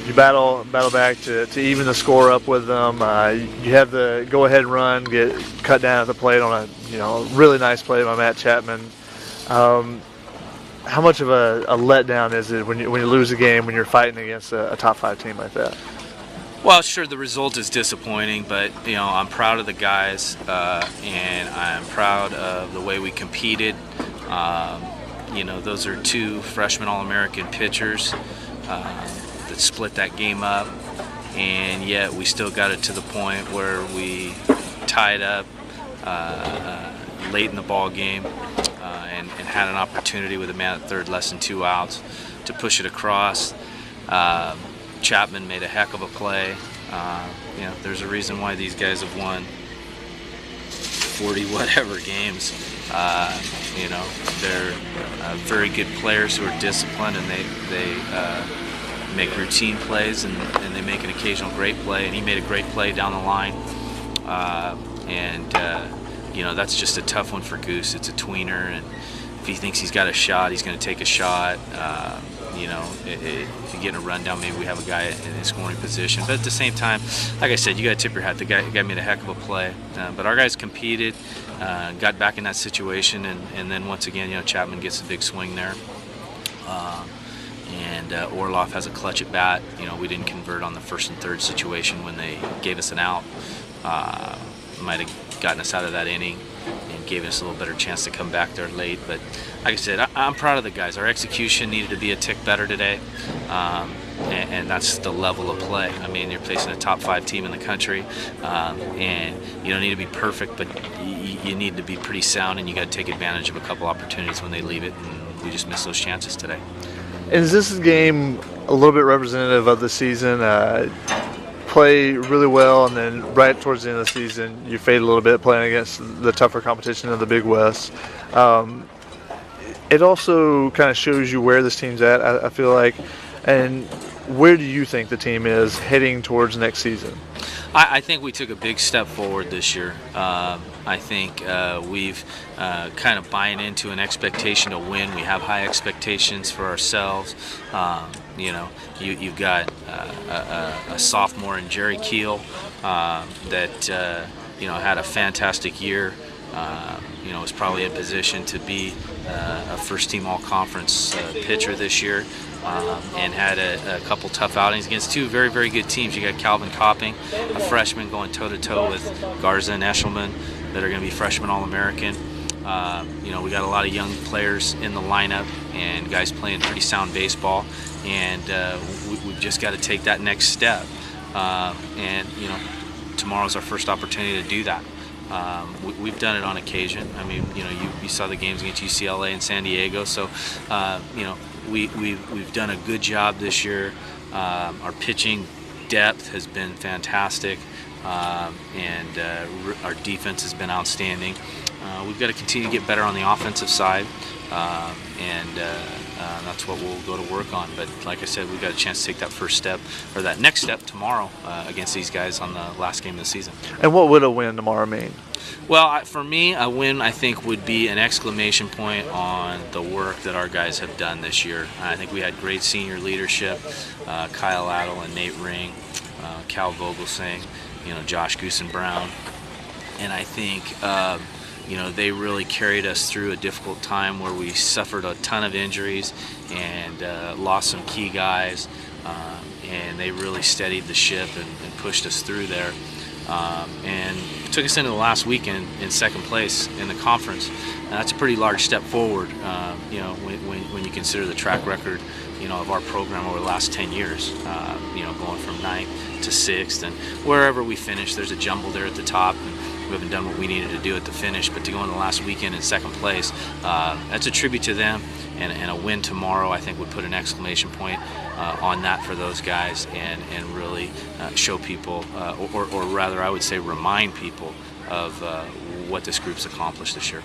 you battle back to even the score up with them. You have the go-ahead run, get cut down at the plate on a really nice play by Matt Chapman. How much of a letdown is it when you lose a game when you're fighting against a top 5 team like that? Well, sure, the result is disappointing, but I'm proud of the guys, and I'm proud of the way we competed. Those are 2 freshman All-American pitchers that split that game up, and yet we still got it to the point where we tied up late in the ball game and had an opportunity with a man at third, less than 2 outs, to push it across. Chapman made a heck of a play. There's a reason why these guys have won 40 whatever games. They're very good players who are disciplined, and they make routine plays, and they make an occasional great play. And he made a great play down the line. That's just a tough one for Goose. It's a tweener, and if he thinks he's got a shot, he's going to take a shot. If you get a rundown, maybe we have a guy in a scoring position. But at the same time, like I said, you got to tip your hat. The guy made a heck of a play. But our guys competed, got back in that situation, and then once again, Chapman gets a big swing there. Orloff has a clutch at bat. We didn't convert on the first and third situation when they gave us an out. Might have gotten us out of that inning and gave us a little better chance to come back there late. But like I said, I'm proud of the guys. Our execution needed to be a tick better today, and that's the level of play. I mean, you're facing a top 5 team in the country, and you don't need to be perfect, but you need to be pretty sound, and you got to take advantage of a couple opportunities when they leave it, and we just missed those chances today. Is this game a little bit representative of the season? Play really well, and then right towards the end of the season, you fade a little bit playing against the tougher competition of the Big West. It also kind of shows you where this team's at, I feel like, and where do you think the team is heading towards next season? I think we took a big step forward this year. I think we've kind of buying into an expectation to win. We have high expectations for ourselves. You've got a sophomore in Jerry Keel that had a fantastic year. Was probably in position to be a first-team all-conference pitcher this year, and had a couple tough outings against 2 very, very good teams. You got Calvin Copping, a freshman, going toe-to-toe with Garza and Eshelman that are going to be freshman All-American. We got a lot of young players in the lineup and guys playing pretty sound baseball, and we've just got to take that next step. Tomorrow's our first opportunity to do that. We've done it on occasion. I mean, you saw the games against UCLA and San Diego. So, we've done a good job this year. Our pitching depth has been fantastic, and our defense has been outstanding. We've got to continue to get better on the offensive side, and that's what we'll go to work on. But like I said, we've got a chance to take that first step, or that next step, tomorrow against these guys on the last game of the season. And what would a win tomorrow mean? Well, for me, a win, I think, would be an exclamation point on the work that our guys have done this year. I think we had great senior leadership, Kyle Adel and Nate Ring, Cal Vogelsang, Josh Goose and Brown. And I think they really carried us through a difficult time where we suffered a ton of injuries and lost some key guys, and they really steadied the ship and pushed us through there, and took us into the last weekend in second place in the conference. And that's a pretty large step forward, when you consider the track record, of our program over the last 10 years, going from 9th to 6th, and wherever we finish, there's a jumble there at the top. We haven't done what we needed to do at the finish, but to go in the last weekend in second place, that's a tribute to them, and a win tomorrow, I think, would put an exclamation point on that for those guys, and really show people, or rather I would say remind people of what this group's accomplished this year.